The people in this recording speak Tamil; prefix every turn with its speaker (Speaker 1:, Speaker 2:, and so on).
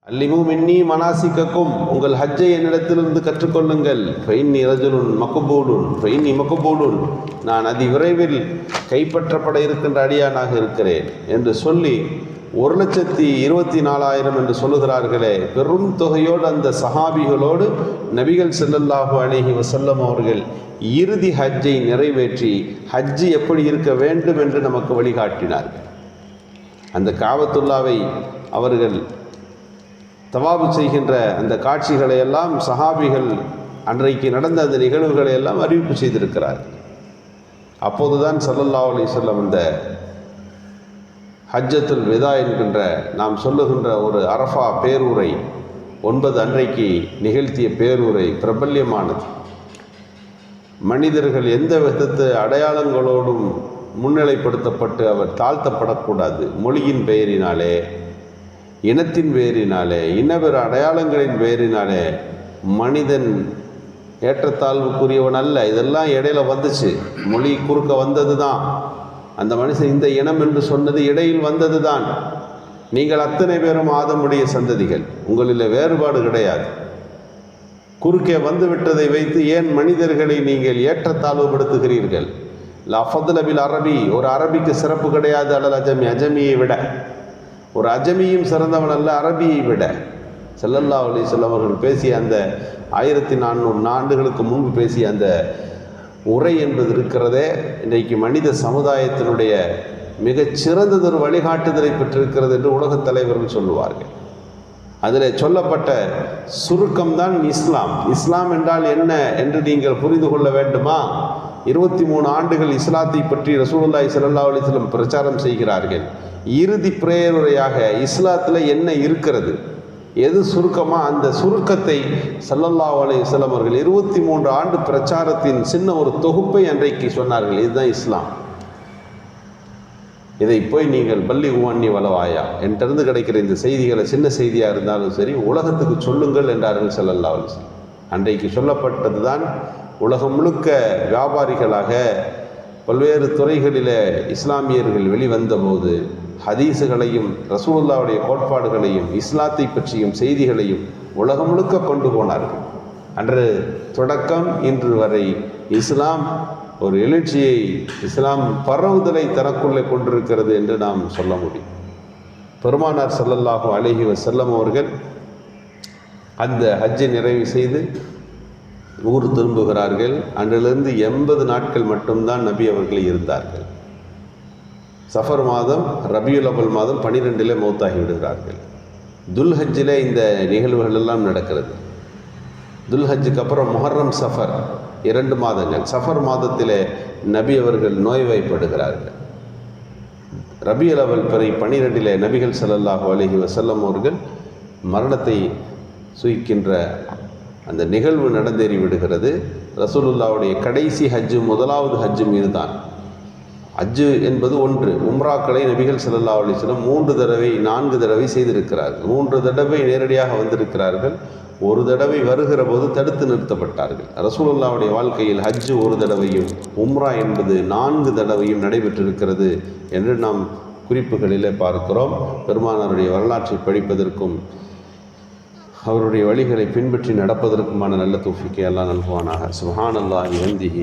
Speaker 1: அல்லிமு மின்னி மனாசிக்கக்கும், உங்கள் ஹஜ்ஜை என்னிடத்திலிருந்து கற்றுக்கொள்ளுங்கள். ஃபைன்னி ரஜுலுன் மக்பூலுன் ஃபைன்னி மக்பூலுன், நான் அதி விரைவில் கைப்பற்றப்பட இருக்கின்ற அடியானாக இருக்கிறேன் என்று சொல்லி 1,24,000 என்று சொல்லுகிறார்களே, பெரும் தொகையோடு அந்த சஹாபிகளோடு நபிகள் ஸல்லல்லாஹு அலைஹி வஸல்லம் அவர்கள் இறுதி ஹஜ்ஜை நிறைவேற்றி ஹஜ்ஜி எப்படி இருக்க வேண்டும் என்று நமக்கு வழிகாட்டினார்கள். அந்த காபத்துல்லாவை அவர்கள் தவாபு செய்கின்ற அந்த காட்சிகளை எல்லாம் சஹாபிகள் அன்றைக்கு நடந்த அந்த நிகழ்வுகளை எல்லாம் அறிவிப்பு செய்திருக்கிறார்கள். அப்போதுதான் ஸல்லல்லாஹு அலைஹி வஸல்லம் இந்த ஹஜ்ஜத்துல் விதா என்கின்ற நாம் சொல்லுகின்ற ஒரு அரஃபா பேருரை 9 அன்றைக்கு நிகழ்த்திய பேருரை பிரபல்யமானது. மனிதர்கள் எந்த விதத்து அடையாளங்களோடும் முன்னிலைப்படுத்தப்பட்டு அவர் தாழ்த்தப்படக்கூடாது. மொழியின் பெயரினாலே, இனத்தின் பெயரினாலே, இன்னபிற அடையாளங்களின் பெயரினாலே மனிதன் ஏற்றத்தாழ்வுக்குரியவன் அல்ல. இதெல்லாம் இடையில வந்துச்சு, மொழி குறுக்க வந்தது தான். அந்த மனுஷன் இந்த இனம் என்று சொன்னது இடையில் வந்தது தான். நீங்கள் அத்தனை பேரும் ஆதமுடைய சந்ததிகள், உங்களில் வேறுபாடு கிடையாது. குறுக்கே வந்துவிட்டதை வைத்து ஏன் மனிதர்களை நீங்கள் ஏற்றத்தாழ்வுபடுத்துகிறீர்கள்? லா ஃபத்ல பில் அரபி, ஒரு அரபிக்கு சிறப்பு கிடையாது அல்லல் அஜமி, அஜமியை விட. ஒரு அஜமியும் சிறந்தவன் அல்ல அரபியை விட. ஸல்லல்லாஹு அலைஹி வஸல்லம் அவர்கள் பேசிய அந்த 1400 ஆண்டுகளுக்கு முன்பு பேசிய அந்த உரை என்பது இருக்கிறதே, இன்றைக்கு மனித சமுதாயத்தினுடைய மிகச் சிறந்ததொரு வழிகாட்டுதலை பெற்றிருக்கிறது என்று உலகத் தலைவர்கள் சொல்லுவார்கள். அதில் சொல்லப்பட்ட சுருக்கம்தான் இஸ்லாம். இஸ்லாம் என்றால் என்ன என்று நீங்கள் புரிந்து கொள்ள வேண்டுமா? 23 ஆண்டுகள் இஸ்லாத்தை பற்றி ரசூலுல்லாஹி ஸல்லல்லாஹு அலைஹி வஸல்லம் பிரச்சாரம் செய்கிறார்கள். இறுதி பிரேருரையாக இஸ்லாத்தில் என்ன இருக்கிறது, எது சுருக்கமா, அந்த சுருக்கத்தை ஸல்லல்லாஹு அலைஹி வஸல்லம் அவர்கள் 23 ஆண்டு பிரச்சாரத்தின் சின்ன ஒரு தொகுப்பை அன்றைக்கு சொன்னார்கள். இதுதான் இஸ்லாம். இதை போய் நீங்கள் பல்லி உவன்னி வலவாயா என்றிருந்து கிடைக்கிற இந்த செய்திகளை, சின்ன செய்தியாக இருந்தாலும் சரி, உலகத்துக்கு சொல்லுங்கள் என்றார்கள் ஸல்லல்லாஹு அலைஹி வஸல்லம். அன்றைக்கு சொல்லப்பட்டது தான் உலகம் முழுக்க வியாபாரிகளாக பல்வேறு துறைகளில் இஸ்லாமியர்கள் வெளிவந்தபோது ஹதீஸுகளையும் ரசூலுல்லாஹ்வுடைய கோட்பாடுகளையும் இஸ்லாத்தை பற்றியும் செய்திகளையும் உலகம் முழுக்க கொண்டு போனார்கள். அன்று தொடக்கம் இன்று வரை இஸ்லாம் ஒரு எழுச்சியை, இஸ்லாம் பரவுதலை தனக்குள்ளே கொண்டிருக்கிறது என்று நாம் சொல்ல முடியும். பெருமானார் ஸல்லல்லாஹு அலைஹி வஸல்லம் அவர்கள் அந்த ஹஜ்ஜை நிறைவு செய்து ஊர் திரும்புகிறார்கள். அன்றிலிருந்து 80 நாட்கள் மட்டும்தான் நபி அவர்கள் இருந்தார்கள். சஃபர் மாதம், ரபியுல் அவல் மாதம் 12 மௌத்தாகி விடுகிறார்கள். துல்ஹஜ்ஜில் இந்த நிகழ்வுகள் எல்லாம் நடக்கிறது. துல்ஹஜ்ஜுக்கு அப்புறம் முஹர்ரம், சஃபர் 2 மாதங்கள். சஃபர் மாதத்திலே நபி அவர்கள் நோய்வாய்ப்படுகிறார்கள். ரபியுல் அவல் பிறை 12 நபிகள் ஸல்லல்லாஹு அலைஹி வஸல்லம் அவர்கள் மரணத்தை சுயிக்கின்ற அந்த நிகழ்வு நடந்தேறி விடுகிறது. ரசூலுல்லாஹ்வுடைய கடைசி ஹஜ்ஜு, முதலாவது ஹஜ்ஜு மீது தான். ஹஜ்ஜு என்பது ஒன்று. உம்ராக்களை நபிகள் ஸல்லல்லாஹு அலைஹி வஸல்லம் 3 தடவை 4 தடவை செய்திருக்கிறார்கள். 3 தடவை நேரடியாக வந்திருக்கிறார்கள். ஒரு தடவை வருகிற போது தடுத்து நிறுத்தப்பட்டார்கள். ரசூலுல்லாஹ்வுடைய வாழ்க்கையில் ஹஜ்ஜு 1 தடவையும் உம்ரா என்பது 4 தடவையும் நடைபெற்றிருக்கிறது என்று நாம் குறிப்புகளிலே பார்க்கிறோம். பெருமானாருடைய வரலாற்றை படிப்பதற்கும் அவருடைய வழிகளை பின்பற்றி நடப்பதற்குமான நல்ல தௌஃபீக்கை அல்லாஹ் நல்குவானாக. சுப்ஹானல்லாஹி வபிஹம்திஹி.